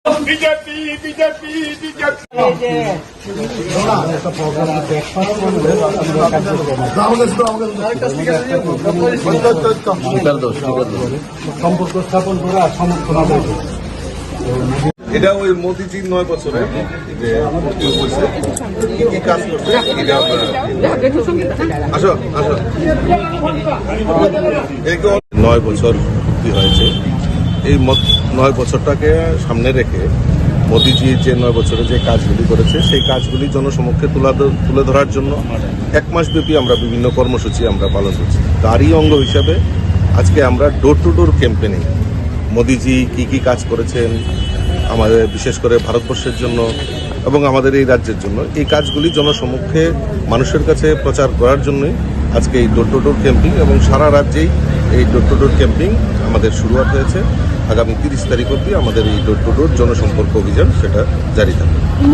BJP BJP BJP সম্পর্ক স্থাপন করা সমর্থন এটা ওই মোদিজির 9 বছরে যে হয়েছে কি কি কাজ করছে এটা আসো আসো 9 বছর কি হয়েছে এই 9 বছরটাকে সামনে রেখে মোদিজি যে 9 বছরে যে কাজগুলি করেছে সেই কাজগুলি জনসমক্ষে তুলে ধরার জন্য 1 মাস ব্যাপী আমরা বিভিন্ন কর্মসূচি আমরা পালন করছি। তারই অঙ্গ হিসাবে আজকে আমরা ডোর টু ডোর ক্যাম্পেইনিং মোদিজি কি কি কাজ করেছেন আমাদের বিশেষ করে ভারতবর্ষের জন্য এবং আমাদের এই রাজ্যের জন্য এই কাজগুলি জনসমক্ষে মানুষের কাছে প্রচার করার জন্যই আজকে এই ডোর টু ডোর ক্যাম্পিং এবং সারা রাজ্যেই এই ডোর টু ডোর ক্যাম্পিং আমাদের শুরুয়াত হয়েছে। আগামী 30 তারিখ অবধি আমাদের এই ডোর টু ডোর জনসম্পর্ক অভিযান সেটা জারি থাকবে।